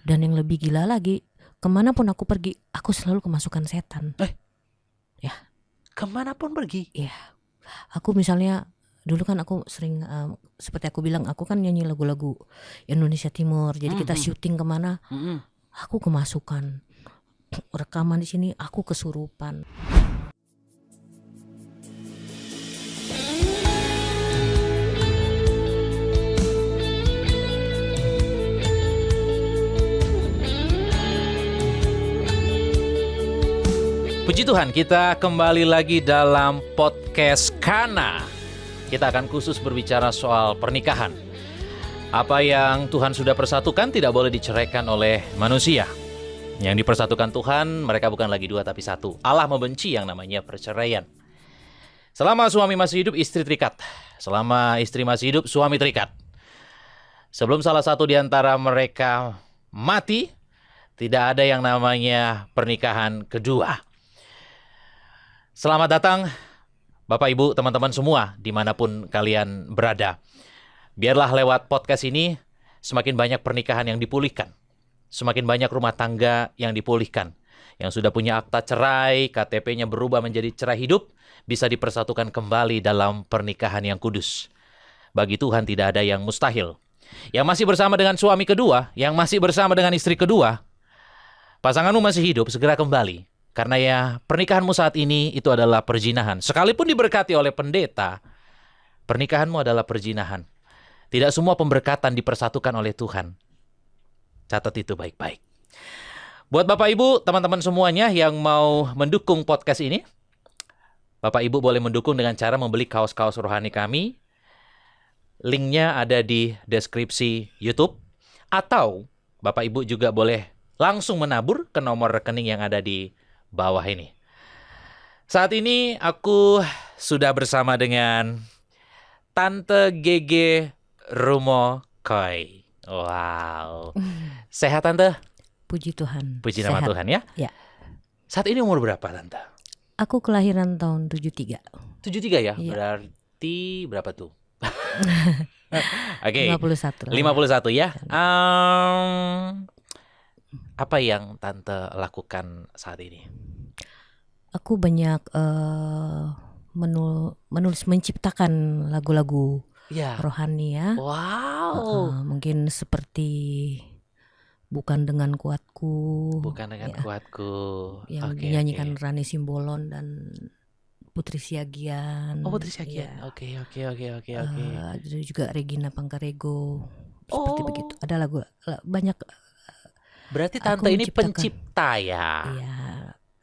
Dan yang lebih gila lagi, kemanapun aku pergi, aku selalu kemasukan setan. Ya. Kemanapun pergi? Iya. Aku misalnya dulu kan aku sering seperti aku bilang, aku kan nyanyi lagu-lagu Indonesia Timur. Jadi kita syuting kemana, aku kemasukan. Rekaman di sini, aku kesurupan. Puji Tuhan, kita kembali lagi dalam podcast Kana. Kita akan khusus berbicara soal pernikahan. Apa yang Tuhan sudah persatukan tidak boleh diceraikan oleh manusia. Yang dipersatukan Tuhan, mereka bukan lagi dua tapi satu. Allah membenci yang namanya perceraian. Selama suami masih hidup, istri terikat. Selama istri masih hidup, suami terikat. Sebelum salah satu di antara mereka mati, tidak ada yang namanya pernikahan kedua. Selamat datang Bapak Ibu, teman-teman semua dimanapun kalian berada. Biarlah lewat podcast ini semakin banyak pernikahan yang dipulihkan. Semakin banyak rumah tangga yang dipulihkan. Yang sudah punya akta cerai, KTP-nya berubah menjadi cerai hidup, bisa dipersatukan kembali dalam pernikahan yang kudus. Bagi Tuhan tidak ada yang mustahil. Yang masih bersama dengan suami kedua, yang masih bersama dengan istri kedua, pasanganmu masih hidup, segera kembali. Karena ya pernikahanmu saat ini itu adalah perzinahan. Sekalipun diberkati oleh pendeta, pernikahanmu adalah perzinahan. Tidak semua pemberkatan dipersatukan oleh Tuhan. Catat itu baik-baik. Buat Bapak Ibu, teman-teman semuanya yang mau mendukung podcast ini, Bapak Ibu boleh mendukung dengan cara membeli kaos-kaos rohani kami. Linknya ada di deskripsi YouTube. Atau Bapak Ibu juga boleh langsung menabur ke nomor rekening yang ada di bawah ini. Saat ini aku sudah bersama dengan Tante Gege Rumokoy. Wow. Sehat Tante? Puji Tuhan. Puji nama Tuhan ya. Ya. Saat ini umur berapa Tante? Aku kelahiran tahun 73. 73 ya? Iya. Berarti berapa tuh? Oke. 51 lah. 51 ya. Apa yang Tante lakukan saat ini? Aku banyak menulis, menciptakan lagu-lagu rohani ya. Wow. Mungkin seperti Bukan Dengan Kuatku. Bukan Dengan Kuatku. Yang dinyanyikan Rani Simbolon dan Putri Siagian. Oh, Putri Siagian. Oke. Ada juga Regina Pangkarego. Seperti begitu. Ada lagu banyak. Berarti Tante ini pencipta ya? Iya.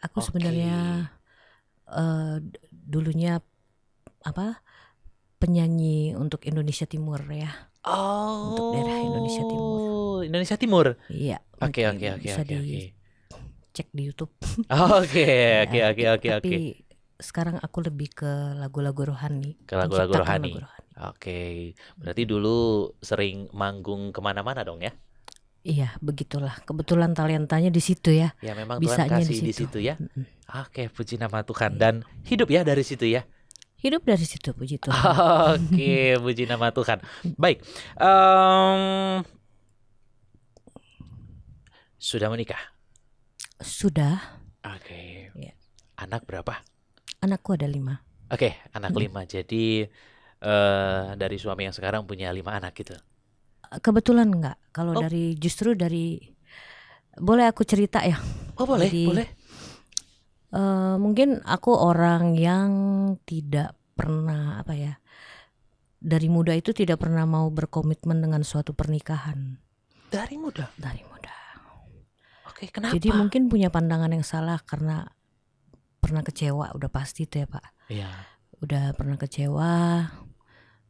Aku sebenarnya dulunya penyanyi untuk Indonesia Timur ya. Untuk daerah Indonesia Timur. Indonesia Timur. Iya. Oke. Bisa dicek di YouTube. Oke. Tapi sekarang aku lebih ke lagu-lagu rohani. Ke lagu-lagu rohani. Oke. Berarti dulu sering manggung kemana-mana dong ya? Iya, begitulah. Kebetulan talentanya di situ ya. Ya memang Tuhan kasih di situ ya. Oke, puji nama Tuhan. Dan hidup ya dari situ ya. Hidup dari situ, puji Tuhan. Oke, puji nama Tuhan. Baik. Sudah menikah? Sudah. Oke. Ya. Anak berapa? Anakku ada 5. Oke, anak 5. Jadi dari suami yang sekarang punya 5 anak gitu. Kebetulan enggak. Kalau justru dari boleh aku cerita ya? Oh boleh, boleh. Mungkin aku orang yang tidak pernah dari muda itu tidak pernah mau berkomitmen dengan suatu pernikahan. Dari muda? Dari muda. Oke, kenapa? Jadi mungkin punya pandangan yang salah karena pernah kecewa, udah pasti itu ya Pak. Iya. Udah pernah kecewa.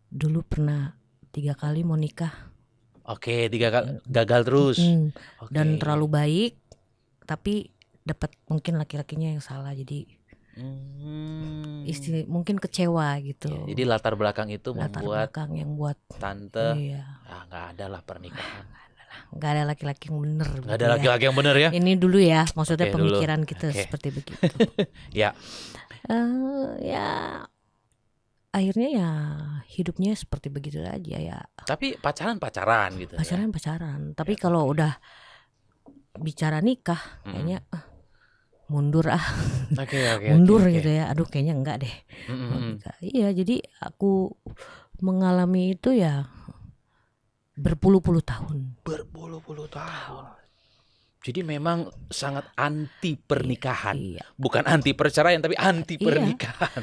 Dulu pernah 3 kali mau nikah. Oke, 3 kali gagal terus. Dan terlalu baik, tapi dapat mungkin laki-lakinya yang salah, jadi istri mungkin kecewa gitu. Ya, jadi latar belakang itu membuat yang buat Tante nggak ada lah pernikahan. Nggak ada laki-laki yang bener. Nggak ada laki-laki yang bener ya. Ini dulu ya, maksudnya pemikiran kita seperti begitu. Ya. Ya. Akhirnya ya hidupnya seperti begitu aja ya. Tapi pacaran gitu. Pacaran. Tapi kalau udah bicara nikah kayaknya mundur Oke. mundur gitu ya. Aduh kayaknya enggak deh. Iya, jadi aku mengalami itu ya berpuluh-puluh tahun. Jadi memang sangat anti pernikahan. Iya. Bukan anti perceraian tapi anti pernikahan.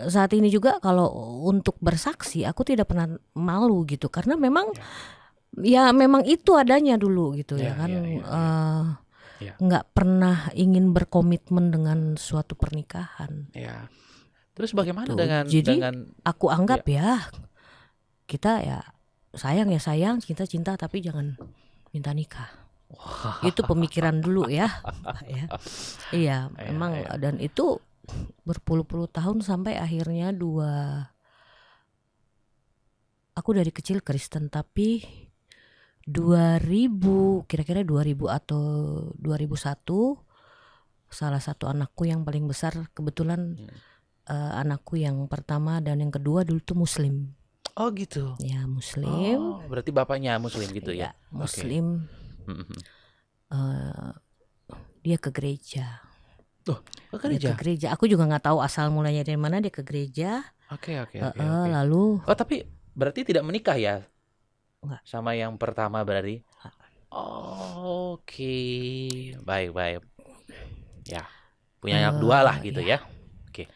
Saat ini juga kalau untuk bersaksi aku tidak pernah malu gitu, karena memang ya memang itu adanya dulu gitu ya kan. Nggak pernah ingin berkomitmen dengan suatu pernikahan. Ya. Terus bagaimana Gitu. dengan Jadi aku anggap ya kita ya sayang, cinta tapi jangan minta nikah. Itu pemikiran dulu ya. Iya, memang dan itu berpuluh-puluh tahun sampai akhirnya aku dari kecil Kristen, tapi 2000 kira-kira 2000 atau 2001 salah satu anakku yang paling besar kebetulan anakku yang pertama dan yang kedua dulu tuh Muslim. Oh gitu. Ya Muslim. Oh, berarti bapaknya Muslim gitu ya? Muslim. Dia ke gereja. Dia ke gereja. Aku juga nggak tahu asal mulanya dari mana dia ke gereja. Oke. Lalu. Oh tapi berarti tidak menikah ya? Enggak. Sama yang pertama berarti? Oke. Baik. Ya, punya anak dua lah gitu ya. Oke.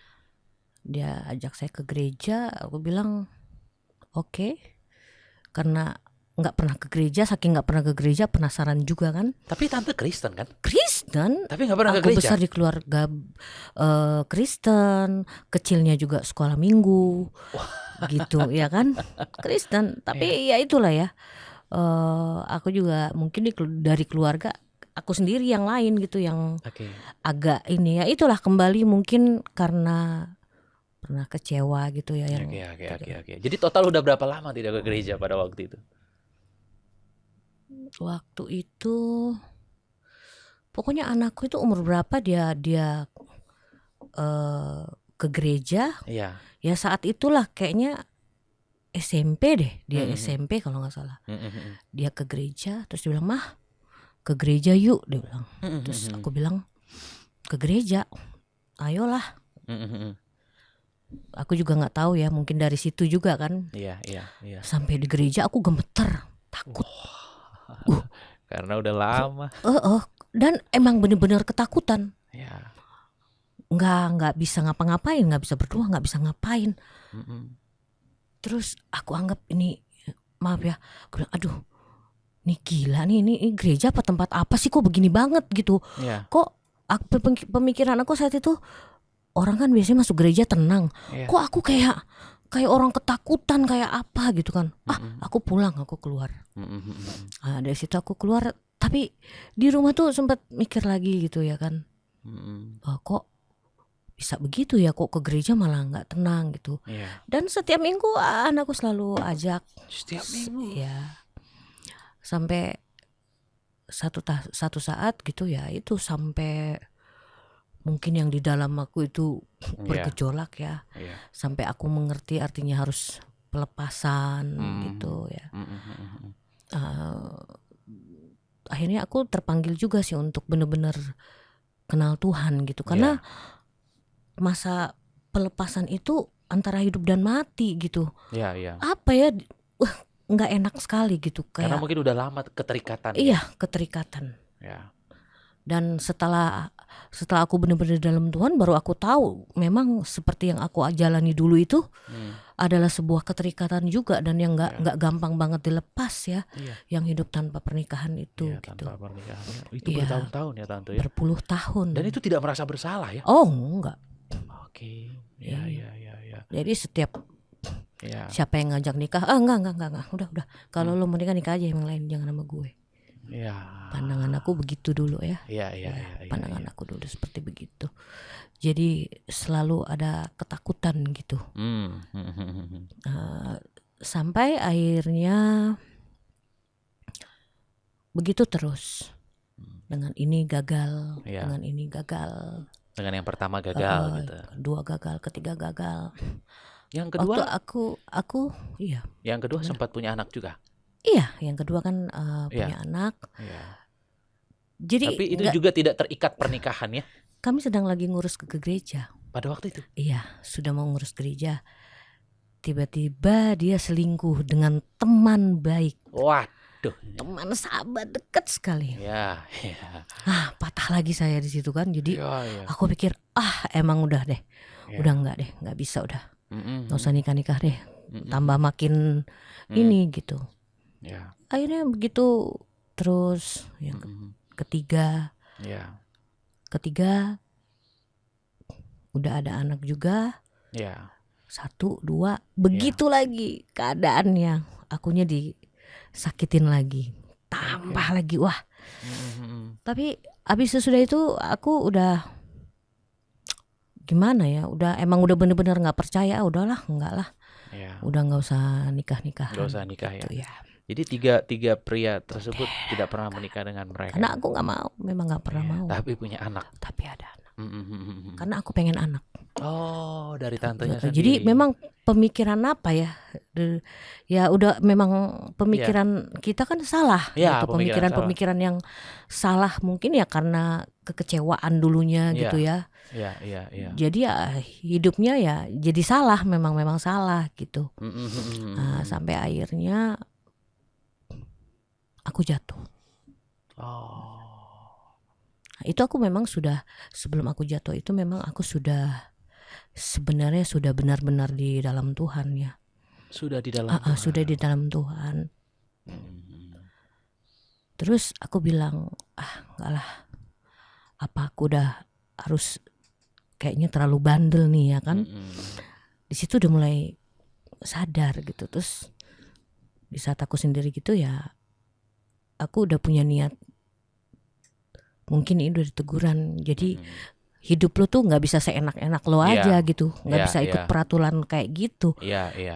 Dia ajak saya ke gereja. Aku bilang oke. Karena nggak pernah ke gereja, saking nggak pernah ke gereja penasaran juga kan. Tapi tante Kristen kan? Kristen. Tapi nggak pernah ke Aku gereja. besar di keluarga Kristen, kecilnya juga sekolah minggu, gitu ya kan, Kristen. Tapi ya itulah ya. Aku juga mungkin dari keluarga aku sendiri yang lain gitu yang agak ini ya. Itulah kembali mungkin karena pernah kecewa gitu ya yang. Oke. Jadi total udah berapa lama tidak ke gereja pada waktu itu? Waktu itu pokoknya anakku itu umur berapa dia ke gereja. Iya. Ya saat itulah kayaknya SMP deh, dia SMP kalau nggak salah. Dia ke gereja terus dia bilang, "Mah, ke gereja yuk," dia bilang. Terus aku bilang, "Ke gereja, ayolah." Aku juga nggak tahu ya, mungkin dari situ juga kan. Iya. Sampai di gereja aku gemeter, takut. Karena udah lama. Dan emang bener-bener ketakutan. Ya. Nggak bisa ngapa-ngapain, nggak bisa berdoa, nggak bisa ngapain. Terus aku anggap ini, maaf ya, aku bilang, aduh, nih gila nih, ini gereja apa tempat apa sih kok begini banget gitu. Kok pemikiran aku saat itu, orang kan biasanya masuk gereja tenang. Kok aku kayak orang ketakutan kayak apa gitu kan. Aku pulang, aku keluar. Dari situ aku keluar, tapi di rumah tuh sempat mikir lagi gitu ya kan. Kok bisa begitu ya, kok ke gereja malah nggak tenang gitu. Dan setiap minggu anakku selalu ajak. Setiap minggu. Ya. Sampai satu saat gitu ya, itu sampai mungkin yang di dalam aku itu bergejolak ya. Sampai aku mengerti artinya harus pelepasan gitu ya. Akhirnya aku terpanggil juga sih untuk benar-benar kenal Tuhan gitu. Karena masa pelepasan itu antara hidup dan mati gitu. Apa ya, nggak enak sekali gitu. Karena mungkin udah lama keterikatan. Iya, keterikatan. Dan setelah aku benar-benar dalam Tuhan, baru aku tahu memang seperti yang aku jalani dulu itu adalah sebuah keterikatan juga, dan yang nggak gampang banget dilepas ya. Yang hidup tanpa pernikahan itu gitu. Tanpa pernikahan itu bertahun-tahun ya tante ya. Berpuluh tahun. Dan itu tidak merasa bersalah ya? Oh enggak. Oke. Ya. Jadi setiap siapa yang ngajak nikah, enggak. Udah. Kalau lo mau nikah aja yang lain, jangan sama gue. Pandangan aku begitu dulu ya. Pandangan aku dulu seperti begitu. Jadi selalu ada ketakutan gitu. Sampai akhirnya begitu terus. Dengan ini gagal, dengan ini gagal. Dengan yang pertama gagal gitu. Kedua gagal, ketiga gagal. Yang kedua waktu aku iya. Yang kedua sempat punya anak juga. Iya, yang kedua kan punya anak. Jadi Tapi itu juga tidak terikat pernikahan ya kami sedang lagi ngurus ke gereja. pada waktu itu. Iya, sudah mau ngurus gereja. Tiba-tiba dia selingkuh dengan teman baik. Waduh. Teman sahabat dekat sekali. Ya. Patah lagi saya di situ kan. Jadi Ya. aku pikir emang udah deh. Ya. Udah enggak deh, enggak bisa udah. Nggak usah nikah-nikah deh. Mm-mm. Tambah makin ini gitu. Ya. Akhirnya begitu terus yang ketiga udah ada anak juga. Ya. 1, 2 begitu lagi keadaannya, akunya disakitin lagi, tambah lagi wah. Tapi abis sesudah itu aku udah gimana ya, emang udah bener-bener nggak percaya, udahlah enggak lah. Udah nggak usah nikah Nggak usah nikah gitu ya. Jadi tiga pria tersebut tidak pernah menikah dengan mereka. Karena aku nggak mau, memang nggak pernah mau. Tapi punya anak. Tapi ada anak. Karena aku pengen anak. Oh, dari tantenya Jadi sendiri. memang pemikiran apa ya? Ya udah memang pemikiran kita kan salah. Ya, gitu. Pemikiran yang salah mungkin ya karena kekecewaan dulunya gitu ya. Iya. Jadi ya hidupnya ya jadi salah, memang salah gitu. Sampai akhirnya aku jatuh. Itu aku memang sudah, sebelum aku jatuh itu memang aku sebenarnya sudah benar-benar di dalam Tuhan ya. Sudah di dalam Tuhan. Sudah di dalam Tuhan. Terus aku bilang, enggak lah, apa aku udah harus kayaknya terlalu bandel nih ya kan. Di situ udah mulai sadar gitu. Terus di saat aku sendiri gitu ya, aku udah punya niat, mungkin ini udah diteguran. Jadi hidup lo tuh nggak bisa seenak-enak lo aja gitu, nggak bisa ikut peraturan kayak gitu.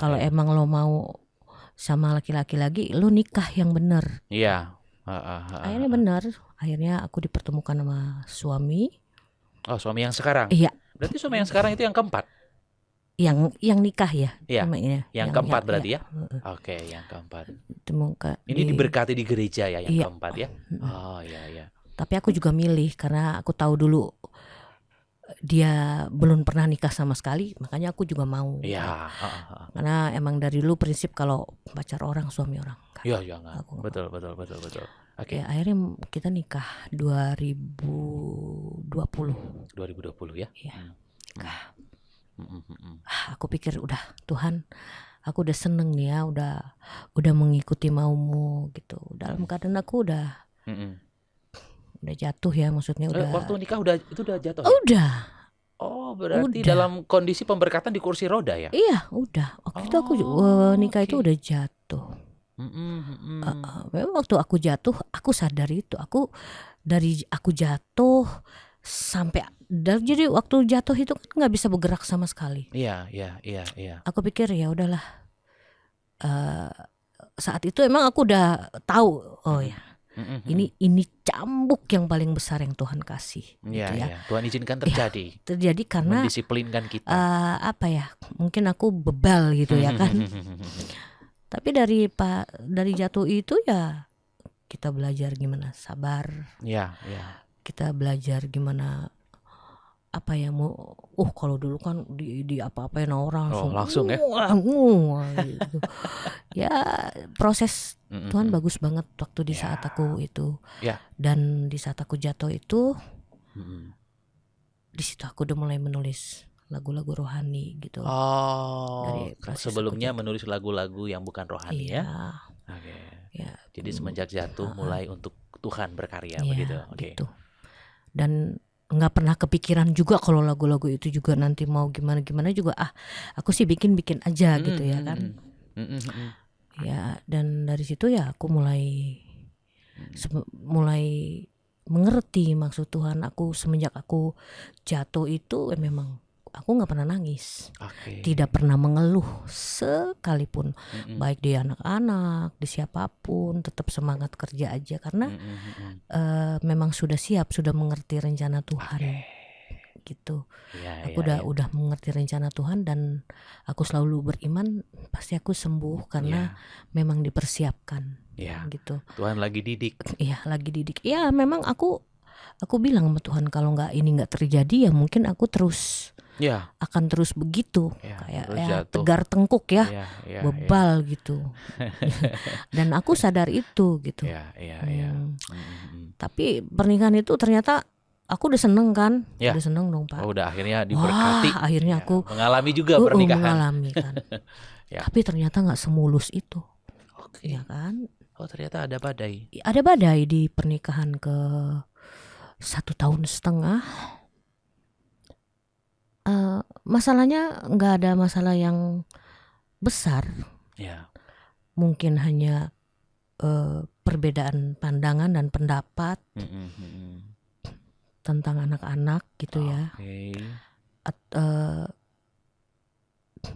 Kalau emang lo mau sama laki-laki lagi, lo nikah yang benar. Akhirnya benar, akhirnya aku dipertemukan sama suami. Oh, suami yang sekarang? Iya. Berarti suami yang sekarang itu yang keempat? Yang nikah ya? Iya. Namanya. Yang keempat berarti ya? Oke, yang keempat. Ini diberkati di gereja ya yang keempat ya? Oh iya. Tapi aku juga milih karena aku tahu dulu dia belum pernah nikah sama sekali, makanya aku juga mau. Iya. Karena emang dari dulu prinsip kalau pacar orang suami orang. Iya enggak. Betul. Oke. Ya, akhirnya kita nikah 2020. 2020 ya? Iya. Aku pikir udah Tuhan, aku udah seneng nih ya, udah mengikuti maumu gitu. Dalam keadaan aku udah jatuh ya, maksudnya udah. Waktu nikah udah jatuh? Udah. Oh, berarti dalam kondisi pemberkatan di kursi roda ya? Iya, udah. Waktu itu aku nikah itu udah jatuh. Memang waktu aku jatuh, aku sadar itu. Dari aku jatuh sampai jadi waktu jatuh itu kan nggak bisa bergerak sama sekali. Iya. Aku pikir ya udahlah. Saat itu emang aku udah tahu, ini cambuk yang paling besar yang Tuhan kasih. Iya. Tuhan izinkan terjadi. Terjadi karena mendisiplinkan kita. Mungkin aku bebal gitu ya kan. Tapi dari jatuh itu ya kita belajar gimana sabar. Iya. Kita belajar gimana kalau dulu kan di apa-apain orang langsung ya. Gitu. Ya proses Tuhan bagus banget waktu di saat aku itu. Dan di saat aku jatuh itu di situ aku udah mulai menulis lagu-lagu rohani gitu. Dari sebelumnya menulis lagu-lagu yang bukan rohani ya. Oke. Ya. Jadi semenjak jatuh mulai untuk Tuhan berkarya begitu. Gitu. Dan nggak pernah kepikiran juga kalau lagu-lagu itu juga nanti mau gimana juga. Aku sih bikin aja gitu ya kan. Ya, dan dari situ ya aku mulai mengerti maksud Tuhan. Aku semenjak aku jatuh itu memang aku nggak pernah nangis, tidak pernah mengeluh sekalipun, baik di anak-anak, di siapapun, tetap semangat kerja aja karena memang sudah siap, sudah mengerti rencana Tuhan, gitu. Aku udah mengerti rencana Tuhan dan aku selalu beriman pasti aku sembuh karena memang dipersiapkan. Ya, gitu. Tuhan lagi didik. Iya, lagi didik. Ya memang aku bilang sama Tuhan, kalau ini nggak terjadi ya mungkin aku terus Ya, akan terus begitu, kayak terus ya jatuh. tegar tengkuk ya, Ya. bebal gitu. Dan aku sadar itu gitu. Ya. Tapi pernikahan itu ternyata aku udah seneng kan, Ya. udah seneng dong Pak. Oh, udah akhirnya diberkati. Wah, akhirnya aku mengalami juga pernikahan. Mengalami kan. Ya. Tapi ternyata nggak semulus itu. Oke. Ya kan? Oh, ternyata ada badai. Ada badai di pernikahan ke 1,5 tahun. Masalahnya nggak ada masalah yang besar. Ya. Mungkin hanya perbedaan pandangan dan pendapat tentang anak-anak gitu ya.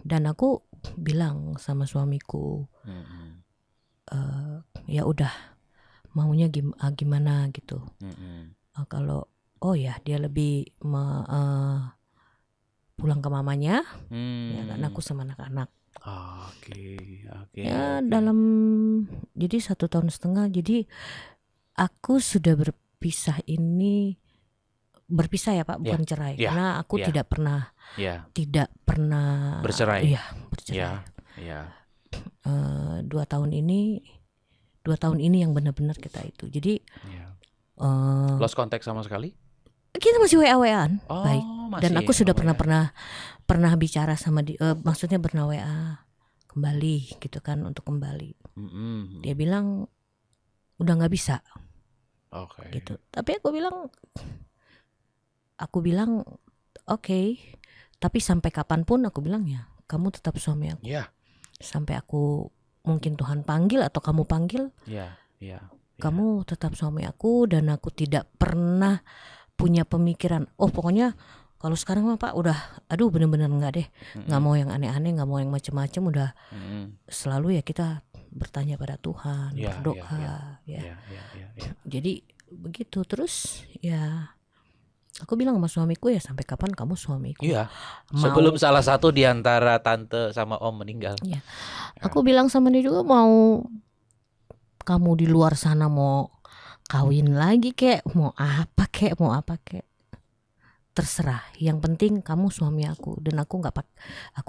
Dan aku bilang sama suamiku, ya udah maunya gimana gitu. Kalau ya dia lebih pulang ke mamanya, ya kan aku sama anak-anak. Ya dalam jadi 1,5 tahun. Jadi aku sudah berpisah ya Pak, bukan cerai, karena aku tidak pernah bercerai. Iya, bercerai. 2 tahun ini yang benar-benar kita itu. Jadi lost contact sama sekali? Kita masih WA-WAan, baik. Dan aku sudah pernah bicara sama dia, maksudnya pernah WA kembali gitu kan, untuk kembali. Dia bilang udah nggak bisa. Gitu. Tapi aku bilang oke. Tapi sampai kapanpun aku bilang ya kamu tetap suami aku. Sampai aku mungkin Tuhan panggil atau kamu panggil. Kamu tetap suami aku, dan aku tidak pernah punya pemikiran pokoknya kalau sekarang mah Pak udah bener-bener nggak deh, nggak mau yang aneh-aneh, nggak mau yang macem-macem, udah selalu ya kita bertanya pada Tuhan, berdoa. Jadi begitu. Terus ya aku bilang sama suamiku, ya sampai kapan kamu suamiku? Sebelum salah satu di antara tante sama om meninggal. Aku bilang sama dia juga, mau kamu di luar sana mau kawin lagi kek, mau apa kek, terserah. Yang penting kamu suami aku, dan aku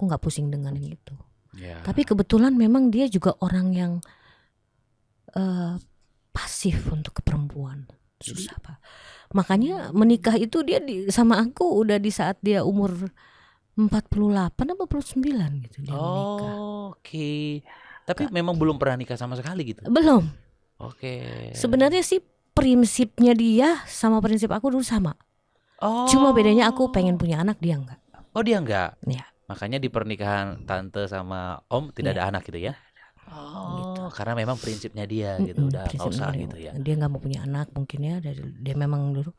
nggak pusing dengan yang itu. Tapi kebetulan memang dia juga orang yang pasif untuk perempuan, susah Pak. Makanya menikah itu dia sama aku udah di saat dia umur 48 atau 49 gitu dia menikah. Tapi memang belum pernah nikah sama sekali gitu? Belum. Sebenarnya sih prinsipnya dia sama prinsip aku dulu sama. Cuma bedanya aku pengen punya anak, dia enggak. Dia enggak? Ya. Makanya di pernikahan tante sama om tidak ada anak gitu ya? Gitu. Karena memang prinsipnya dia gitu, udah nggak usah gitu ya. Dia nggak mau punya anak mungkin ya, dia memang dulu.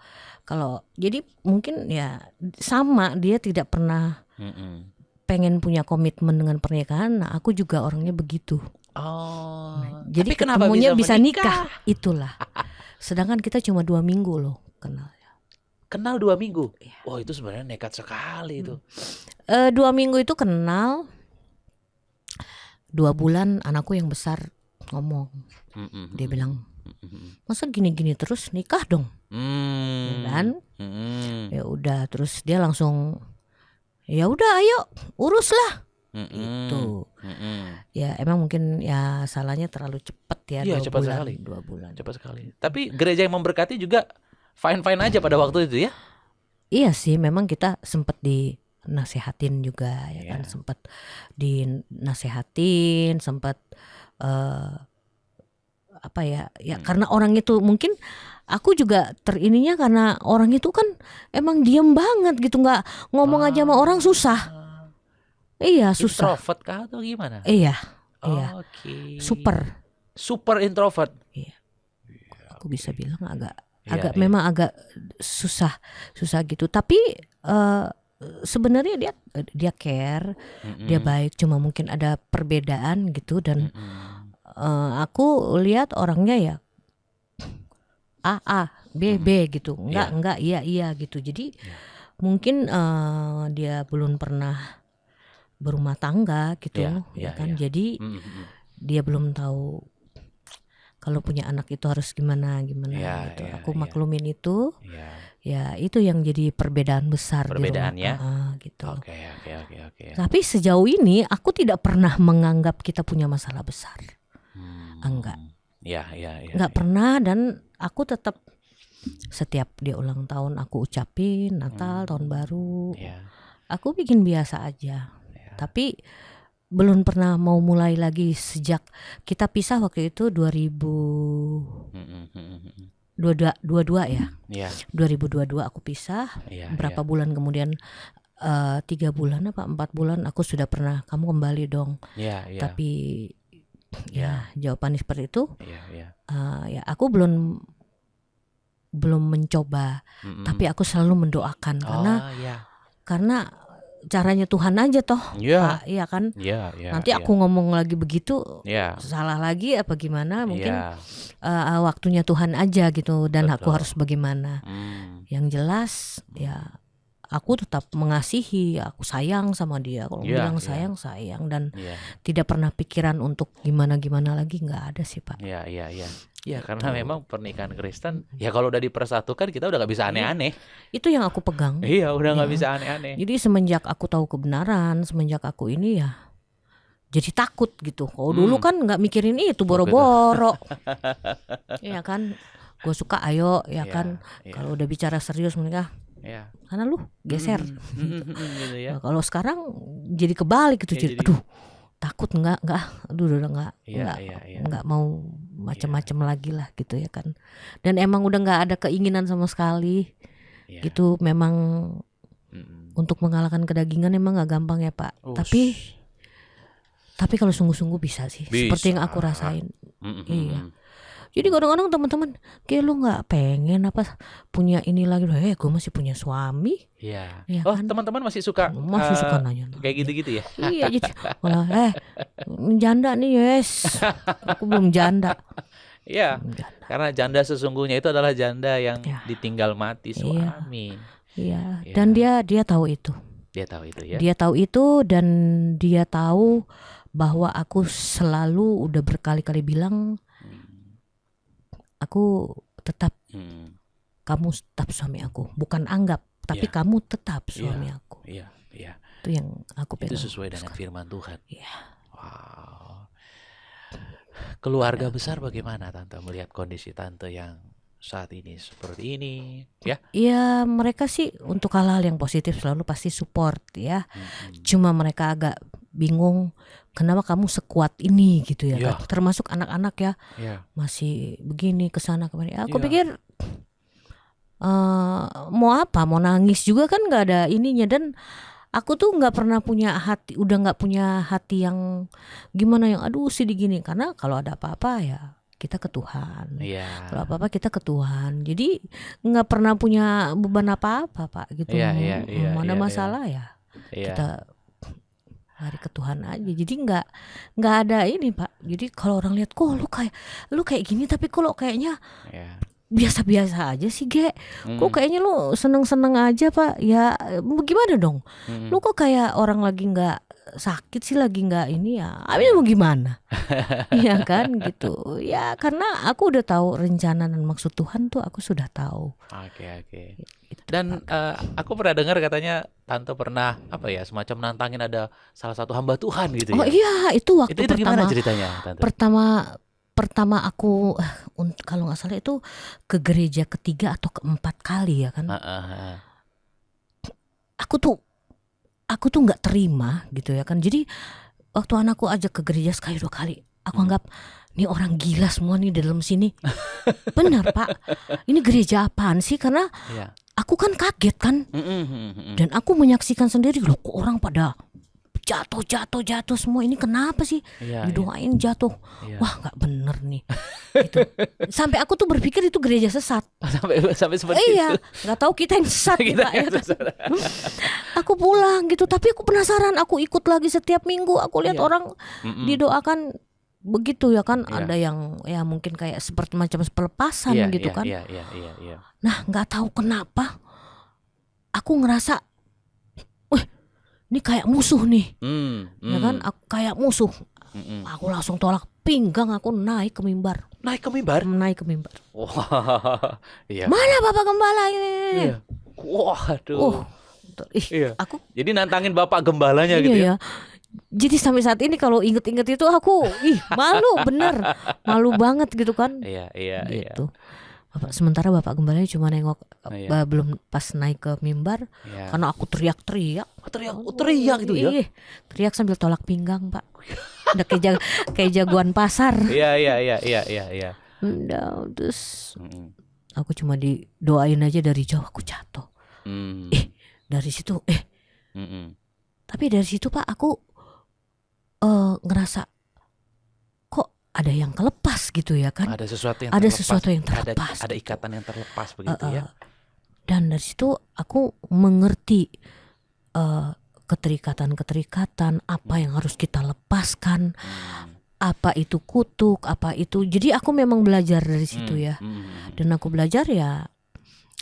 Jadi mungkin ya sama, dia tidak pernah pengen punya komitmen dengan pernikahan. Nah aku juga orangnya begitu. Jadi ketemunya bisa nikah, itulah. Sedangkan kita cuma 2 minggu loh kenal 2 minggu. Itu sebenarnya nekat sekali itu. 2 minggu itu kenal. 2 bulan anakku yang besar ngomong, dia bilang, masa gini-gini terus, nikah dong. Dan ya udah, terus dia langsung ya udah ayo uruslah. Itu ya emang mungkin ya salahnya terlalu cepat ya. 2 bulan cepat sekali. Tapi gereja yang memberkati juga fine aja pada waktu itu ya. Iya sih, memang kita sempat dinasehatin juga ya kan, sempat dinasehatin, sempat karena orang itu mungkin aku juga terininya, karena orang itu kan emang diem banget gitu, nggak ngomong aja sama orang susah. Iya, susah. Introvert kah atau gimana? Iya. Super introvert. Iya. Aku bisa bilang memang agak susah gitu. Tapi sebenarnya dia care, dia baik, cuma mungkin ada perbedaan gitu. Dan aku lihat orangnya ya A B gitu, enggak iya gitu. Jadi mungkin dia belum pernah berumah tangga gitu, ya kan. Jadi dia belum tahu kalau punya anak itu harus gimana Ya, gitu. ya, Aku ya. maklumin itu. Ya. Ya itu yang jadi perbedaan besar Perbedaannya? di rumah. Gitu. Oke. Tapi sejauh ini aku tidak pernah menganggap kita punya masalah besar. Enggak. Ya. Enggak pernah, dan aku tetap setiap dia ulang tahun aku ucapin Natal, tahun baru. Ya. Aku bikin biasa aja. Tapi belum pernah mau mulai lagi sejak kita pisah waktu itu 2022 ya. Ya. 2022 aku pisah. Ya, Berapa bulan kemudian 3 bulan apa 4 bulan aku sudah pernah, kamu kembali dong. Ya. Tapi ya jawabannya seperti itu. Ya. Ya aku belum mencoba, tapi aku selalu mendoakan karena caranya Tuhan aja toh, Ya. Pak, iya kan? Ya. Nanti aku ngomong lagi begitu, Ya. salah lagi apa gimana? Mungkin Ya. waktunya Tuhan aja gitu, dan aku Betul. harus bagaimana? Yang jelas ya aku tetap mengasihi, aku sayang sama dia. Kalau bilang sayang, dan tidak pernah pikiran untuk gimana lagi, nggak ada sih Pak. Ya, karena memang pernikahan Kristen, ya kalau udah dipersatukan kita udah gak bisa aneh-aneh. Itu yang aku pegang. Iya, udah gak bisa aneh-aneh. Jadi semenjak aku tahu kebenaran, semenjak aku ini ya jadi takut gitu. Kalau dulu kan nggak mikirin itu, boro-boro. Iya kan, gue suka ayo ya kan. Kalau udah bicara serius menikah, karena lu geser. Gitu ya. Nah, kalau sekarang jadi kebalik gitu, jadi aduh takut nggak, aduh udah nggak mau macam-macam lagi lah gitu ya kan. Dan emang udah nggak ada keinginan sama sekali gitu. Memang untuk mengalahkan kedagingan emang nggak gampang ya Pak. Tapi kalau sungguh-sungguh bisa sih. Seperti yang aku rasain. Iya. Jadi kadang-kadang teman-teman kayak lu nggak pengen apa punya ini lagi, gue masih punya suami. Iya. Kan? Teman-teman masih suka nanya kayak gitu-gitu ya. Iya, jadi malah janda nih yes. Aku belum janda. Iya. Karena janda sesungguhnya itu adalah janda yang ditinggal mati suami. Iya. Dan dia tahu itu. Dia tahu itu ya. Dia tahu itu, dan dia tahu bahwa aku selalu udah berkali-kali bilang aku tetap, kamu tetap suami aku, bukan anggap, tapi kamu tetap suami aku. Iya. Itu yang aku pegang. Itu sesuai dengan firman Tuhan. Iya. Wow. Keluarga besar bagaimana Tante melihat kondisi Tante yang saat ini seperti ini? Ya. Iya, mereka sih untuk hal-hal yang positif selalu pasti support ya. Cuma mereka agak bingung kenapa kamu sekuat ini gitu ya kan? Termasuk anak-anak ya. Masih begini kesana kemari. Aku pikir mau apa, mau nangis juga kan nggak ada ininya. Dan aku tuh nggak pernah punya hati, udah nggak punya hati yang gimana, yang aduh sedih gini. Karena kalau ada apa-apa ya kita ke Tuhan. Kalau apa-apa kita ke Tuhan. Jadi nggak pernah punya beban apa-apa Pak gitu. Mana masalah ya kita lari ke Tuhan aja. Jadi nggak ada ini Pak. Jadi kalau orang lihat, kok lu kayak gini, tapi kalau kayaknya biasa-biasa aja sih Ge. Kok kayaknya lu seneng-seneng aja Pak. Ya gimana dong? Lu kok kayak orang lagi nggak sakit sih, lagi nggak ini ya. Abis mau gimana? Ya kan gitu. Ya karena aku udah tahu rencana dan maksud Tuhan tuh, aku sudah tahu. Oke. Dan aku pernah dengar katanya Tante pernah semacam nantangin ada salah satu hamba Tuhan gitu ya. Oh iya, itu waktu itu gimana ceritanya Tante? Pertama aku kalau nggak salah itu ke gereja ketiga atau keempat kali ya kan. Aku tuh nggak terima gitu ya kan. Jadi waktu anakku ajak ke gereja sekali 2 kali, aku anggap nih orang gila semua nih di dalam sini. Benar Pak, ini gereja apaan sih? Karena aku kan kaget kan. Dan aku menyaksikan sendiri, loh kok orang pada jatuh semua, ini kenapa sih? Didoain jatuh. Wah nggak bener nih gitu. Sampai aku tuh berpikir itu gereja sesat. sampai seperti itu. Nggak tahu kita yang sesat kita ya kan? Aku pulang gitu, tapi aku penasaran, aku ikut lagi setiap minggu. Aku lihat orang didoakan begitu ya kan. Ada yang ya mungkin kayak seperti macam pelepasan gitu kan. Nah nggak tahu kenapa aku ngerasa ini kayak musuh nih. Ya kan, aku kayak musuh. Aku langsung tolak, pinggang aku naik ke mimbar. Naik ke mimbar? Naik ke mimbar. Wah, iya. Mana Bapak Gembala ini? Iya. Waduh. Iya. Aku Jadi nantangin Bapak Gembalanya gitu ya. ya. Jadi sampai saat ini kalau inget-inget itu aku malu bener. Malu banget gitu kan. Iya. Gitu. Sementara Bapak Gembalanya cuma nengok belum pas naik ke mimbar karena aku teriak-teriak. Teriak gitu ya. Teriak sambil tolak pinggang, Pak. Udah kayak jagoan pasar. Iya. Udah, terus aku cuma didoain aja dari jauh aku jatuh. Dari situ tapi dari situ Pak aku ngerasa kok ada yang kelepas gitu ya kan. Ada sesuatu yang ada terlepas. sesuatu yang terlepas. Ada ikatan yang terlepas begitu ya. Dan dari situ aku mengerti keterikatan apa yang harus kita lepaskan. Apa itu kutuk, apa itu. Jadi aku memang belajar dari situ ya. Dan aku belajar ya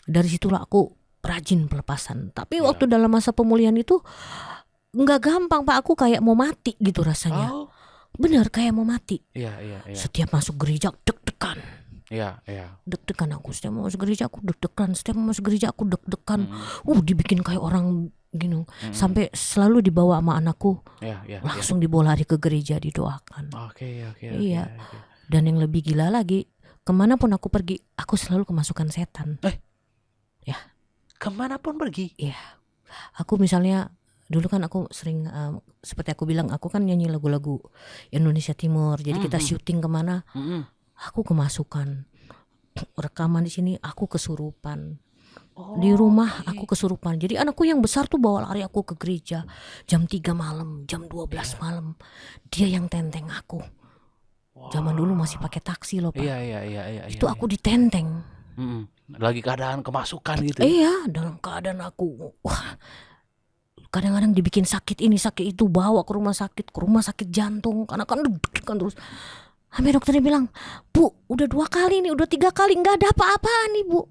dari situlah aku rajin pelepasan. Tapi waktu dalam masa pemulihan itu nggak gampang Pak. Aku kayak mau mati gitu rasanya. Bener kayak mau mati. Iya. Setiap masuk gereja deg-degan. Iya. Deg-degan aku. Setiap masuk gereja aku deg-degan. Setiap masuk gereja aku deg-degan. Dibikin kayak orang gini. Sampai selalu dibawa sama anakku. Langsung dibawa lari ke gereja didoakan. Oke. Iya. Dan yang lebih gila lagi, kemanapun aku pergi, aku selalu kemasukan setan. Ya. Kemanapun pergi? Iya. Aku misalnya dulu kan aku sering seperti aku bilang, aku kan nyanyi lagu-lagu Indonesia Timur. Jadi kita syuting kemana, aku kemasukan. Rekaman di sini aku kesurupan. Di rumah aku kesurupan. Jadi anakku yang besar tuh bawa lari aku ke gereja jam 3 malam, jam 12 malam. Dia yang tenteng aku. Zaman dulu masih pakai taksi loh Pak. Iya. Itu aku ditenteng. Lagi keadaan kemasukan gitu. Iya, dalam keadaan aku kadang-kadang dibikin sakit ini sakit itu, bawa ke rumah sakit jantung karena kan deg-degan terus. Sampai dokternya bilang, "Bu, udah 2 kali nih, udah 3 kali nggak ada apa-apaan nih, Bu."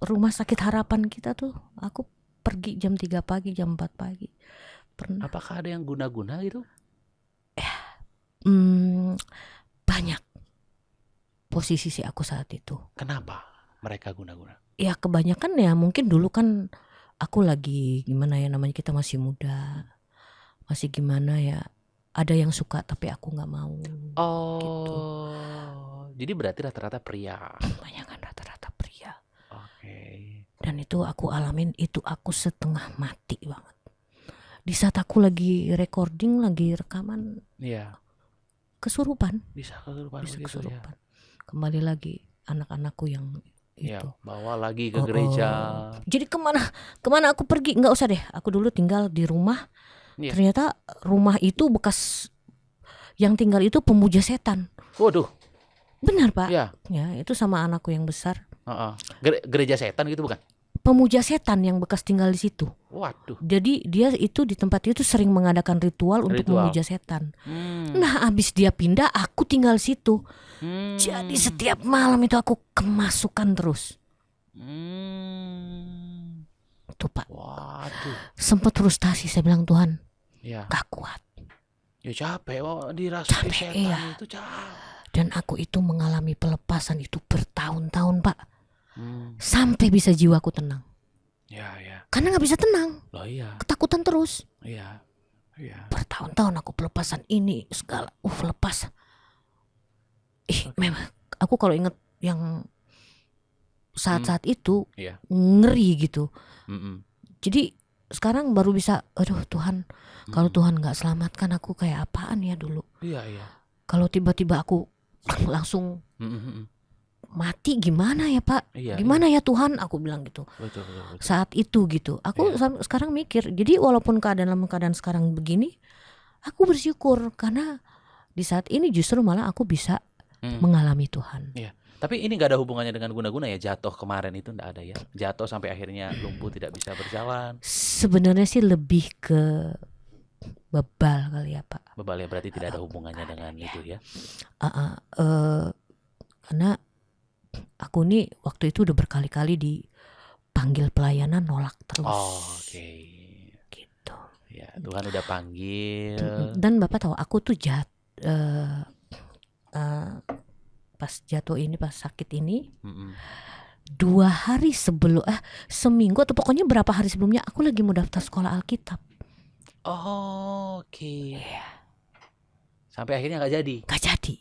Rumah sakit harapan kita tuh aku pergi jam 3 pagi, jam 4 pagi. Pernah. Apakah ada yang guna-guna gitu? Banyak posisi sih aku saat itu. Kenapa mereka guna-guna? Ya kebanyakan ya mungkin dulu kan aku lagi gimana ya, namanya kita masih muda. Masih gimana ya, ada yang suka tapi aku gak mau. Gitu. Jadi berarti rata-rata pria. Kebanyakan rata-rata pria. Oke. Dan itu aku alamin, itu aku setengah mati banget. Di saat aku lagi recording, lagi rekaman, kesurupan. Bisa kesurupan. Ya. Kembali lagi anak-anakku yang itu. Bawa lagi ke gereja. Jadi kemana aku pergi, nggak usah deh. Aku dulu tinggal di rumah. Ternyata rumah itu bekas yang tinggal itu pemuja setan. Waduh. Benar Pak. Ya itu sama anakku yang besar. Gereja setan gitu bukan? Pemuja setan yang bekas tinggal di situ. Waduh. Jadi dia itu di tempat itu sering mengadakan ritual untuk memuja setan. Nah abis dia pindah, aku tinggal situ. Jadi setiap malam itu aku kemasukan terus. Tuh Pak. Waduh. Sempat frustasi, saya bilang Tuhan, gak kuat. Ya capek dirasuki setan itu capek. Dan aku itu mengalami pelepasan itu bertahun-tahun Pak. Sampai bisa jiwaku tenang. Karena gak bisa tenang. Ketakutan terus. Bertahun-tahun aku pelepasan ini segala. Lepas. Memang aku kalau inget yang saat-saat itu ngeri gitu. Jadi sekarang baru bisa, aduh Tuhan, kalau Tuhan gak selamatkan aku kayak apaan ya dulu. Kalau tiba-tiba aku langsung mati gimana ya Pak? Gimana ya Tuhan? Aku bilang gitu. Betul. Saat itu gitu. Aku sekarang mikir. Jadi walaupun dalam keadaan sekarang begini, aku bersyukur karena di saat ini justru malah aku bisa mengalami Tuhan. Tapi ini gak ada hubungannya dengan guna-guna ya? Jatuh kemarin itu gak ada ya? Jatuh sampai akhirnya lumpuh tidak bisa berjalan. Sebenarnya sih lebih ke bebal kali ya Pak. Bebal ya, berarti tidak ada hubungannya dengan itu ya? Karena aku nih waktu itu udah berkali-kali dipanggil pelayanan, nolak terus. Oke. Gitu. Ya, Tuhan udah panggil. Dan Bapak tahu aku tuh eh, pas jatuh ini, pas sakit ini, 2 hari sebelum seminggu atau pokoknya berapa hari sebelumnya aku lagi mau daftar sekolah Alkitab. Oke. Sampai akhirnya nggak jadi. Gak jadi.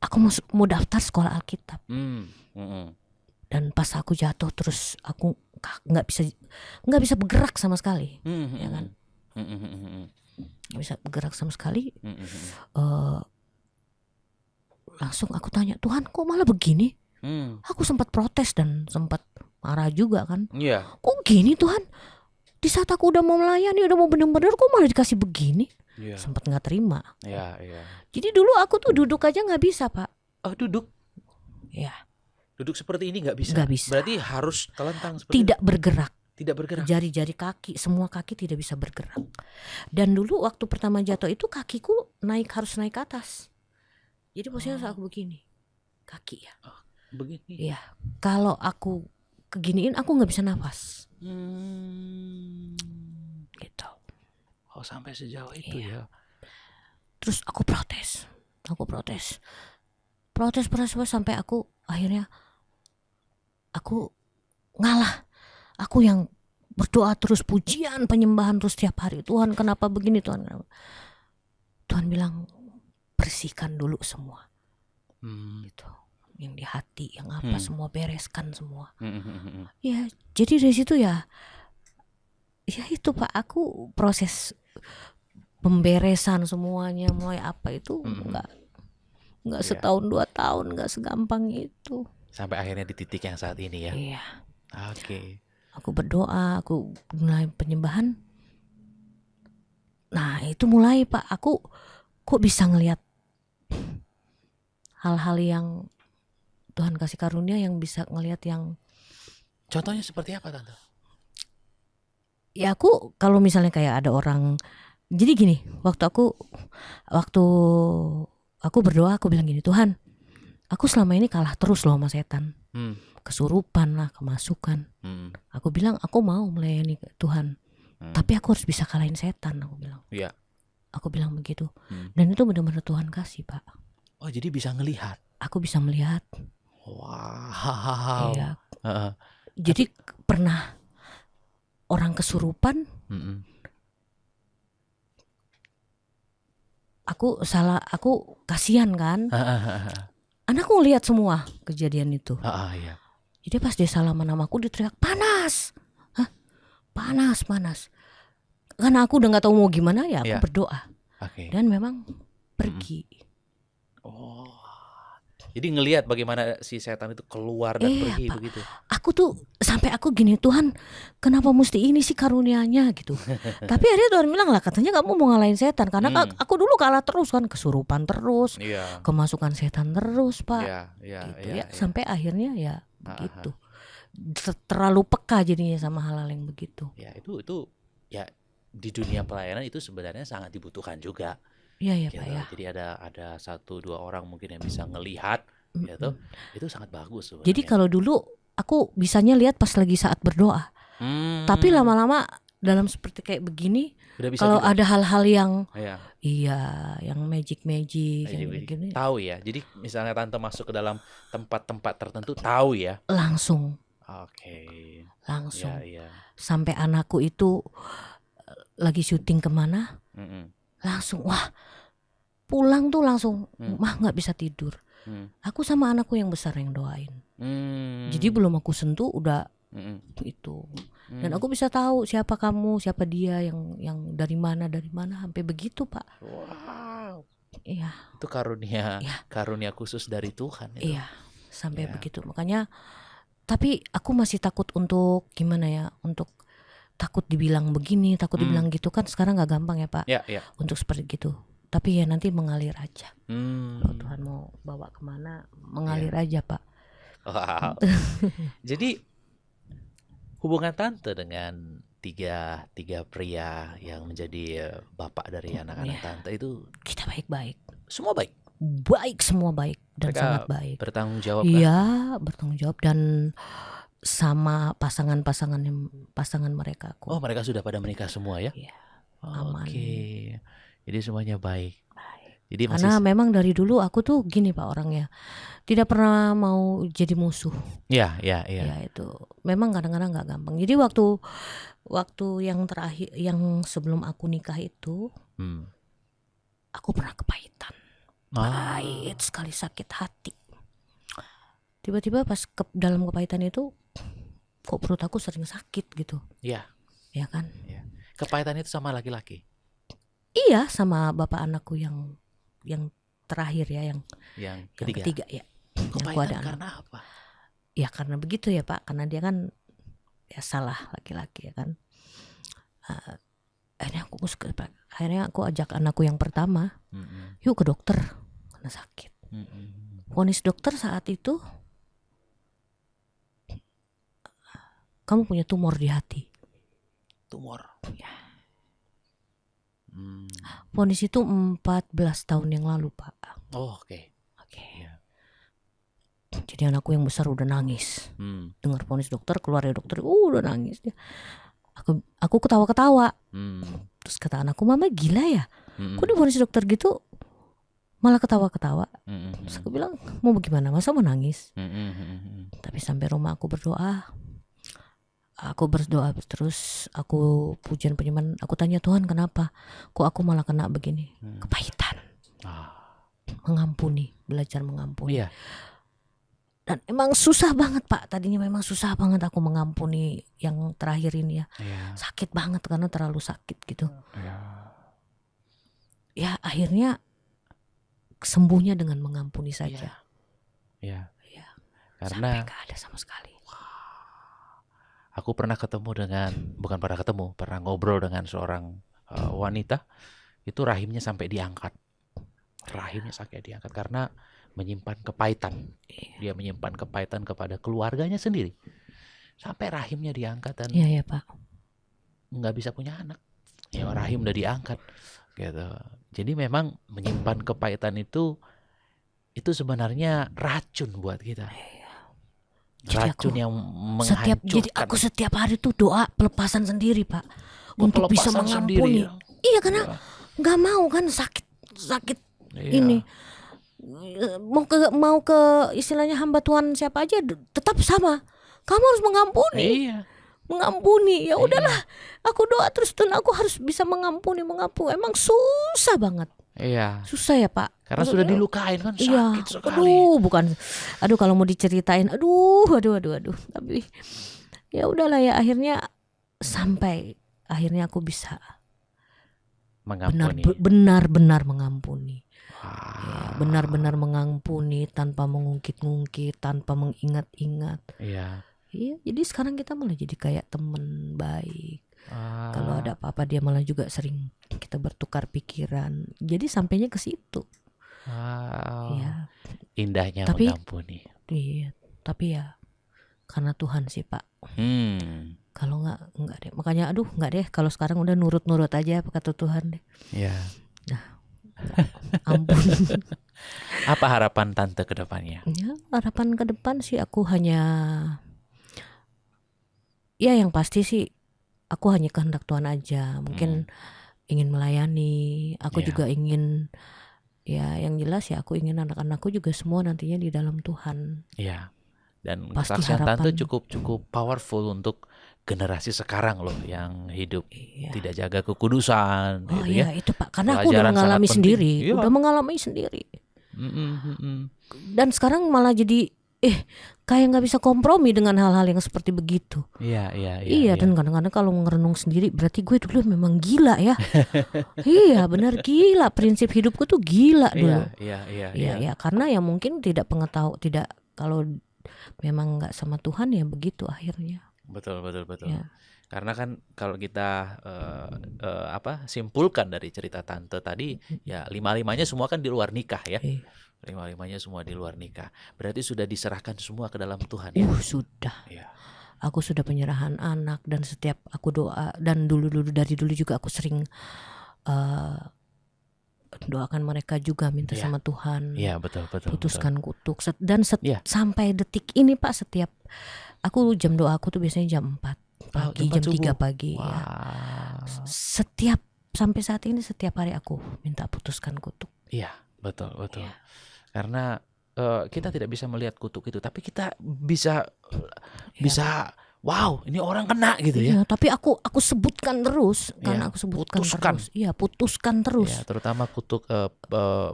Aku mau daftar sekolah Alkitab. Dan pas aku jatuh terus aku nggak bisa bergerak sama sekali, ya kan? Nggak bisa bergerak sama sekali. Langsung aku tanya, Tuhan kok malah begini? Aku sempat protes dan sempat marah juga kan. Kok gini Tuhan? Di saat aku udah mau melayani, udah mau benar-benar, kok malah dikasih begini? Sempat nggak terima. Jadi dulu aku tuh duduk aja nggak bisa, Pak. Oh, duduk? Ya. Duduk seperti ini nggak bisa? Nggak bisa. Berarti harus telentang seperti tidak itu? Bergerak. Tidak bergerak. Jari-jari kaki, semua kaki tidak bisa bergerak. Dan dulu waktu pertama jatuh itu kakiku harus naik ke atas. Jadi posisinya aku begini, kaki ya. Begini. Iya. Kalau aku keginiin, aku nggak bisa nafas. Gitu. Oh, sampai sejauh itu ya. Terus aku protes sampai aku akhirnya aku ngalah. Aku yang berdoa terus, pujian, penyembahan terus tiap hari. Tuhan kenapa begini, Tuhan kenapa? Tuhan bilang bersihkan dulu semua. Gitu. Yang di hati, yang apa semua bereskan semua. Ya, jadi dari situ ya itu Pak, aku proses pemberesan semuanya, mulai apa itu nggak setahun 2 tahun, nggak segampang itu. Sampai akhirnya di titik yang saat ini ya. Iya. Oke. Aku berdoa, aku mulai penyembahan. Nah itu mulai Pak, aku kok bisa ngelihat hal-hal yang Tuhan kasih karunia, yang bisa ngelihat yang. Contohnya seperti apa Tante? Ya aku kalau misalnya kayak ada orang, jadi gini, waktu aku berdoa, aku bilang gini, Tuhan, aku selama ini kalah terus loh sama setan. Kesurupan lah, kemasukan. Aku bilang aku mau melayani Tuhan, tapi aku harus bisa kalahin setan, aku bilang. Iya. Aku bilang begitu. Dan itu benar-benar Tuhan kasih Pak. Oh, jadi bisa ngelihat. Aku bisa melihat. Wow. Iya. Jadi pernah orang kesurupan. Aku kasihan kan. Anakku lihat semua kejadian itu. Iya. Jadi pas dia salaman sama aku, dia teriak panas. Panas. Karena aku udah nggak tahu mau gimana ya, aku berdoa. Dan memang pergi. Oh. Jadi ngelihat bagaimana si setan itu keluar dan pergi Pak. begitu. Aku tuh sampai aku gini, Tuhan kenapa mesti ini sih karunianya gitu. Tapi akhirnya Tuhan bilang lah, katanya kamu mau ngalahin setan. Karena aku dulu kalah terus kan, kesurupan terus, kemasukan setan terus Pak. Gitu ya. Sampai akhirnya ya begitu. Terlalu peka jadinya sama hal-hal yang begitu. Ya itu ya di dunia pelayanan itu sebenarnya sangat dibutuhkan juga. Iya gitu. Pak ya. Jadi ada 1-2 orang mungkin yang bisa ngelihat, gitu. Itu sangat bagus sebenarnya. Jadi kalau dulu aku bisanya lihat pas lagi saat berdoa. Tapi lama-lama dalam seperti kayak begini, kalau ada hal-hal yang yang magic yang begini, tahu ya. Jadi misalnya Tante masuk ke dalam tempat-tempat tertentu, tahu ya. Langsung. Oke. Langsung. Ya. Sampai anakku itu lagi syuting kemana, langsung pulang tuh langsung mah nggak bisa tidur. Aku sama anakku yang besar yang doain. Jadi belum aku sentuh udah itu. Dan aku bisa tahu siapa kamu, siapa dia, yang dari mana sampai begitu Pak. Wow. Iya. Itu karunia khusus dari Tuhan itu. Iya, sampai begitu. Makanya tapi aku masih takut untuk gimana ya, untuk takut dibilang begini, takut dibilang gitu kan sekarang nggak gampang ya Pak. Untuk seperti gitu. Tapi ya nanti mengalir aja. Kalau Tuhan mau bawa kemana, mengalir aja Pak. Wow. Jadi hubungan Tante dengan tiga pria yang menjadi bapak dari anak-anak Tante itu, kita baik-baik. Semua baik. Semua baik dan mereka sangat baik. Bertanggung jawab. Iya, bertanggung jawab dan sama pasangan mereka. Oh, mereka sudah pada menikah semua ya? Iya. Aman. Oke. Jadi semuanya baik. Jadi Karena memang dari dulu aku tuh gini Pak orangnya, tidak pernah mau jadi musuh. Ya itu memang kadang-kadang nggak gampang. Jadi waktu yang terakhir, yang sebelum aku nikah itu, aku pernah kepahitan, pahit sekali, sakit hati. Tiba-tiba pas dalam kepahitan itu, kok perut aku sering sakit gitu. Iya. Ya kan? Ya. Kepahitan itu sama laki-laki? Iya, sama bapak anakku yang terakhir ya, yang ketiga ya. Kepahitan karena apa? Ya karena begitu ya Pak, karena dia kan ya salah laki-laki ya kan. Akhirnya aku ajak anakku yang pertama, yuk ke dokter karena sakit. Vonis dokter saat itu, kamu punya tumor di hati. Tumor? Ya. Vonis itu 14 tahun yang lalu Pak. Oh oke. Ya. Jadi anakku yang besar udah nangis. Dengar vonis dokter, keluar dari dokter, udah nangis dia. Aku ketawa-ketawa. Terus kata anakku, mama gila ya? Kok divonis dokter gitu malah ketawa-ketawa. Terus aku bilang, mau bagaimana? Masa mau nangis? Tapi sampai rumah aku berdoa. Aku berdoa terus, aku pujian penyembahan, aku tanya Tuhan kenapa kok aku malah kena begini? Kepahitan. Mengampuni, belajar mengampuni. Iya. Dan emang susah banget Pak, tadinya memang susah banget aku mengampuni yang terakhir ini ya. Sakit banget karena terlalu sakit gitu. Ya akhirnya sembuhnya dengan mengampuni saja. Iya. Karena sampai gak ada sama sekali. Aku pernah pernah ngobrol dengan seorang wanita, itu rahimnya sampai diangkat. Rahimnya sampai diangkat karena menyimpan kepahitan. Dia menyimpan kepahitan kepada keluarganya sendiri. Sampai rahimnya diangkat dan Iya Pak. nggak bisa punya anak. Ya rahim udah diangkat gitu. Jadi memang menyimpan kepahitan itu sebenarnya racun buat kita. Racun yang menghancurkan. Jadi aku setiap hari tuh doa pelepasan sendiri Pak, untuk bisa mengampuni. Iya karena nggak mau kan sakit ini. Mau ke istilahnya hamba Tuhan siapa aja tetap sama. Kamu harus mengampuni. Mengampuni. Ya udahlah. Aku doa terus dan aku harus bisa mengampuni. Emang susah banget. Iya. Susah ya Pak. Karena sudah dilukain kan sakit sekali. Aduh kalau mau diceritain, aduh. Tapi ya udahlah ya, akhirnya aku bisa mengampuni. Benar-benar mengampuni. Ya, benar-benar mengampuni tanpa mengungkit-ungkit, tanpa mengingat-ingat. Iya. Iya, jadi sekarang kita malah jadi kayak teman baik. Kalau ada apa-apa dia malah juga sering kita bertukar pikiran. Jadi sampainya ke situ. Ya. Indahnya mengampuni. Iya, tapi ya karena Tuhan sih Pak. Kalau enggak deh. Makanya enggak deh. Kalau sekarang udah nurut-nurut aja apa kata Tuhan deh. Iya. Nah, ampun. Apa harapan Tante ke depannya? Ya, harapan ke depan sih aku hanya, ya yang pasti sih aku hanya kehendak Tuhan aja. Mungkin ingin melayani. Aku juga ingin, ya yang jelas ya aku ingin anak-anakku juga semua nantinya di dalam Tuhan. Iya. Dan pasti kesaksian harapan. Tante cukup powerful untuk generasi sekarang loh yang hidup tidak jaga kekudusan. Oh gitu iya ya. itu Pak, karena aku udah mengalami sendiri. Udah mengalami sendiri. Dan sekarang malah jadi kayak nggak bisa kompromi dengan hal-hal yang seperti begitu. Iya. Dan kadang-kadang kalau ngerenung sendiri berarti gue dulu memang gila ya. Iya benar gila, prinsip hidupku tuh gila dulu. Iya karena ya mungkin tidak kalau memang nggak sama Tuhan ya begitu akhirnya. Betul. Ya. Karena kan kalau kita simpulkan dari cerita Tante tadi, ya 5-5-nya semua kan di luar nikah ya. 5-5-nya semua di luar nikah. Berarti sudah diserahkan semua ke dalam Tuhan ya. Sudah. Ya. Aku sudah penyerahan anak dan setiap aku doa dan dari dulu juga aku sering doakan mereka juga minta sama Tuhan. Iya betul. Putuskan kutuk dan sampai detik ini Pak, setiap aku jam doa aku tuh biasanya jam 4 pagi, jam 3 pagi ya. Sampai saat ini setiap hari aku minta putuskan kutuk. Iya, betul. Iya. Karena kita tidak bisa melihat kutuk itu, tapi kita bisa Iya. wow, ini orang kena gitu ya. Iya, tapi aku sebutkan terus, karena Iya, aku sebutkan putuskan. terus. Iya, putuskan terus. Ya, terutama kutuk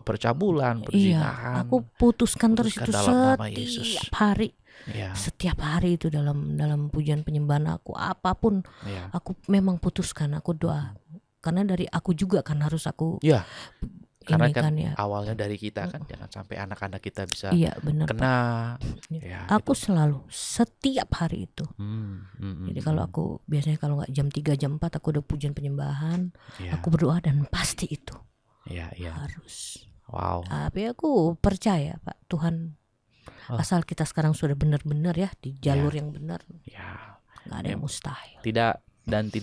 percabulan, Iya, perzinahan. aku putuskan terus Putuskan itu dalam nama Yesus. setiap hari. Ya, Setiap hari itu dalam pujian penyembahan aku, apapun ya. aku memang putuskan, aku doa. Karena dari aku juga kan harus aku Ya, karena ini kan ya. awalnya dari kita kan, jangan sampai anak-anak kita bisa Iya, benar, Pak. kena. Ya, Ya, aku gitu. selalu setiap hari itu. Jadi kalau aku biasanya kalau nggak jam 3 jam 4 aku udah pujian penyembahan, Ya, aku berdoa dan pasti itu ya. harus. Wow. Tapi aku percaya, Pak, Tuhan asal kita sekarang sudah benar-benar ya di jalur yang benar, Ya, nggak ada yang mustahil. tidak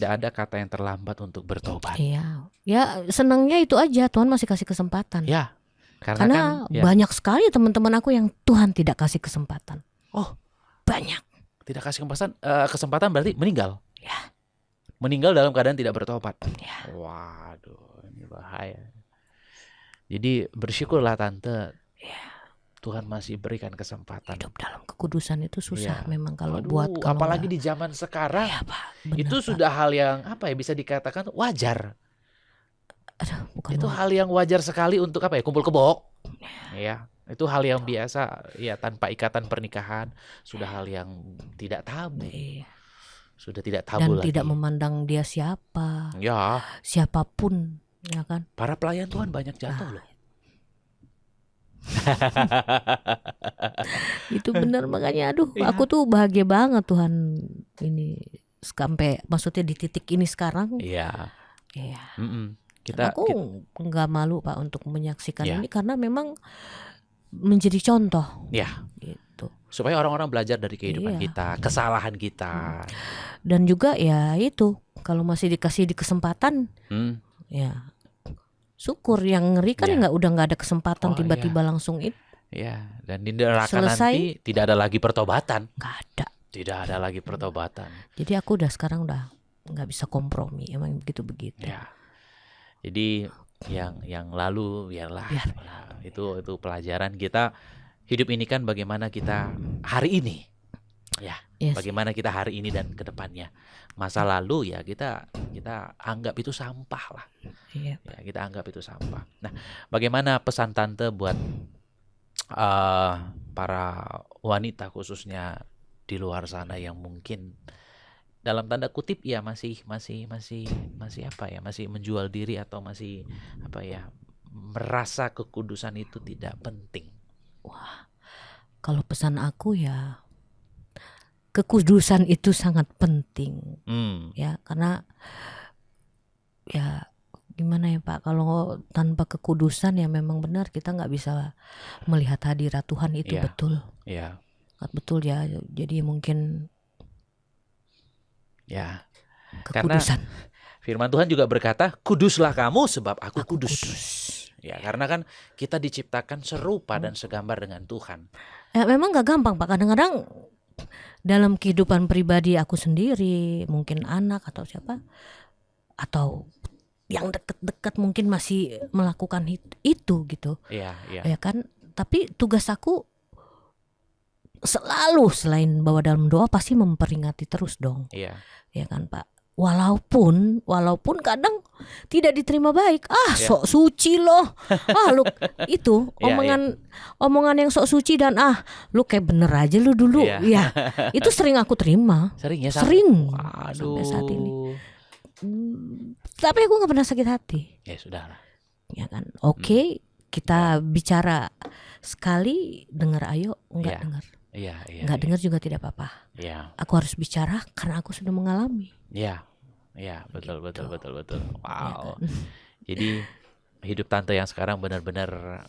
ada kata yang terlambat untuk bertobat. Iya, ya senangnya itu aja, Tuhan masih kasih kesempatan. Ya, Karena kan, ya. banyak sekali teman-teman aku yang Tuhan tidak kasih kesempatan. Oh, banyak. Tidak kasih kesempatan berarti meninggal. Ya. Meninggal dalam keadaan tidak bertobat. Ya. Waduh, ini bahaya. Jadi bersyukurlah tante. Ya. Tuhan masih berikan kesempatan. Hidup dalam kekudusan itu susah memang kalau Aduh, kalau apalagi di zaman sekarang. Ya, Pak, benar, itu Pak. sudah hal yang bisa dikatakan wajar. Aduh, bukan itu hal yang wajar sekali untuk kumpul kebo. Ya, itu hal yang biasa ya, tanpa ikatan pernikahan sudah hal yang tidak tabu. Sudah tidak tabu dan lagi. tidak memandang dia siapa. Ya, siapapun, ya kan? Para pelayan Tuhan banyak jatuh loh. Itu benar, makanya aku tuh bahagia banget Tuhan ini sampai maksudnya di titik ini sekarang. Iya. Iya. Aku nggak malu, Pak, untuk menyaksikan ini karena memang menjadi contoh. Ya. Gitu. Supaya orang-orang belajar dari kehidupan kita, kesalahan kita. Dan juga ya itu, kalau masih dikasih kesempatan, ya syukur. Yang ngeri kan udah nggak ada kesempatan, tiba-tiba langsung itu. Ya, dan di neraka nanti tidak ada lagi pertobatan. Nggak ada. Tidak ada lagi pertobatan. Jadi aku sekarang udah nggak bisa kompromi, emang begitu-begitu. Ya. Jadi yang lalu biarlah. Itu pelajaran kita. Hidup ini kan bagaimana kita hari ini. Ya, bagaimana kita hari ini dan ke depannya. Masa lalu ya kita anggap itu sampah lah. Iya. Ya, kita anggap itu sampah. Nah, bagaimana pesan tante buat para wanita khususnya di luar sana yang mungkin dalam tanda kutip ya masih menjual diri atau masih merasa kekudusan itu tidak penting. Wah, kalau pesan aku ya kekudusan itu sangat penting. Ya, karena ya gimana ya, Pak, kalau tanpa kekudusan ya memang benar kita nggak bisa melihat hadirat Tuhan itu. Betul. Iya. Betul ya. Jadi mungkin karena kekudusan. Firman Tuhan juga berkata, kuduslah kamu sebab aku kudus. Ya, karena kan kita diciptakan serupa dan segambar dengan Tuhan. Ya, memang gak gampang, Pak. Kadang-kadang dalam kehidupan pribadi aku sendiri, mungkin anak atau siapa, atau yang dekat-dekat mungkin masih melakukan itu gitu. Iya. Ya kan? Tapi tugas aku selalu selain bahwa dalam doa pasti memperingati terus dong. Iya. Ya kan, Pak? Walaupun kadang tidak diterima baik. Sok suci loh. Lu itu omongan yang sok suci dan lu kayak bener aja lu dulu. Ya, itu sering aku terima. Sering ya? Sering. Aduh. Sampai saat ini. Tapi aku nggak pernah sakit hati. Ya sudahlah. Ya kan. Oke, kita bicara sekali, dengar ayo, enggak dengar. Iya. Nggak dengar juga tidak apa-apa. Iya. Aku harus bicara karena aku sudah mengalami. Iya, betul. Wow. Jadi hidup tante yang sekarang benar-benar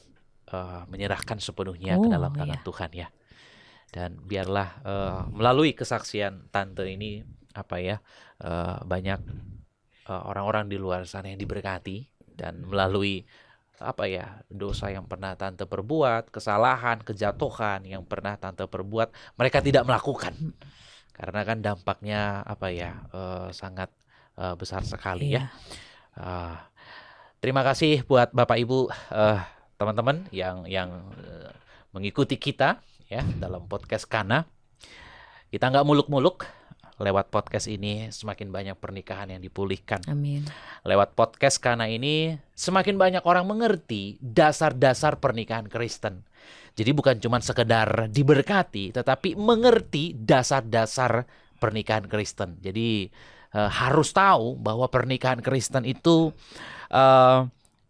menyerahkan sepenuhnya ke dalam tangan Tuhan ya. Dan biarlah melalui kesaksian tante ini banyak orang-orang di luar sana yang diberkati, dan melalui dosa yang pernah tante perbuat, kesalahan, kejatuhan yang pernah tante perbuat, mereka tidak melakukan. Karena kan dampaknya sangat besar sekali ya. Terima kasih buat Bapak Ibu, teman-teman yang mengikuti kita ya dalam podcast Kana. Kita nggak muluk-muluk. Lewat podcast ini semakin banyak pernikahan yang dipulihkan. Amin. Lewat podcast Kana ini semakin banyak orang mengerti dasar-dasar pernikahan Kristen. Jadi bukan cuma sekedar diberkati, tetapi mengerti dasar-dasar pernikahan Kristen. Jadi harus tahu bahwa pernikahan Kristen itu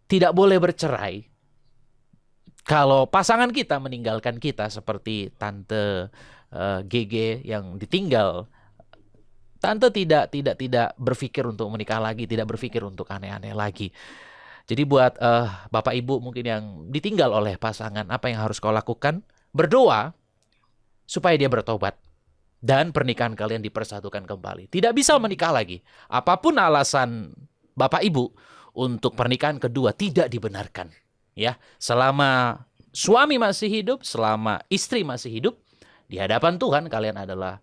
tidak boleh bercerai. Kalau pasangan kita meninggalkan kita seperti Tante GG yang ditinggal, Tante tidak berpikir untuk menikah lagi, tidak berpikir untuk aneh-aneh lagi. Jadi buat Bapak Ibu mungkin yang ditinggal oleh pasangan, apa yang harus kau lakukan? Berdoa supaya dia bertobat dan pernikahan kalian dipersatukan kembali. Tidak bisa menikah lagi. Apapun alasan Bapak Ibu untuk pernikahan kedua tidak dibenarkan. Ya, selama suami masih hidup, selama istri masih hidup, di hadapan Tuhan kalian adalah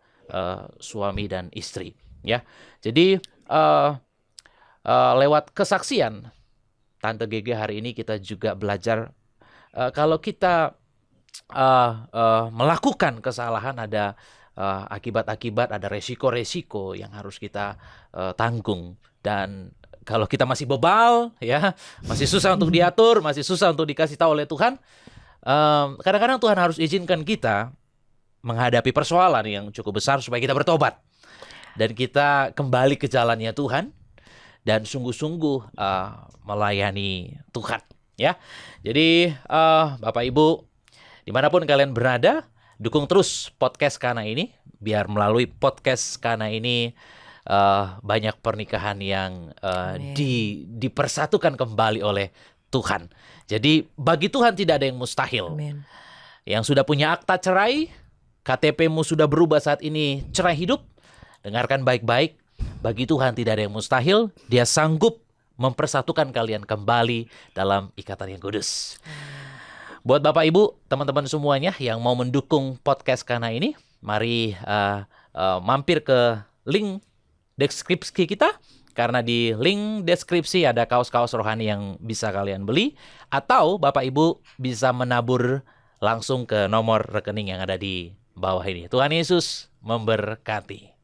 suami dan istri, ya. Jadi lewat kesaksian Tante GG hari ini kita juga belajar kalau kita melakukan kesalahan ada akibat-akibat, ada resiko-resiko yang harus kita tanggung. Dan kalau kita masih bebal, ya, masih susah untuk diatur, masih susah untuk dikasih tahu oleh Tuhan, kadang-kadang Tuhan harus izinkan kita menghadapi persoalan yang cukup besar supaya kita bertobat dan kita kembali ke jalannya Tuhan dan sungguh-sungguh melayani Tuhan, ya. Jadi Bapak Ibu dimanapun kalian berada, dukung terus podcast Kana ini biar melalui podcast Kana ini banyak pernikahan yang dipersatukan kembali oleh Tuhan. Jadi bagi Tuhan tidak ada yang mustahil. Amin. Yang sudah punya akta cerai, KTP-mu sudah berubah saat ini cerai hidup, dengarkan baik-baik, bagi Tuhan tidak ada yang mustahil, Dia sanggup mempersatukan kalian kembali dalam ikatan yang kudus. Buat Bapak Ibu, teman-teman semuanya yang mau mendukung podcast Kana ini, mari mampir ke link deskripsi kita, karena di link deskripsi ada kaos-kaos rohani yang bisa kalian beli, atau Bapak Ibu bisa menabur langsung ke nomor rekening yang ada di bawah ini. Tuhan Yesus memberkati.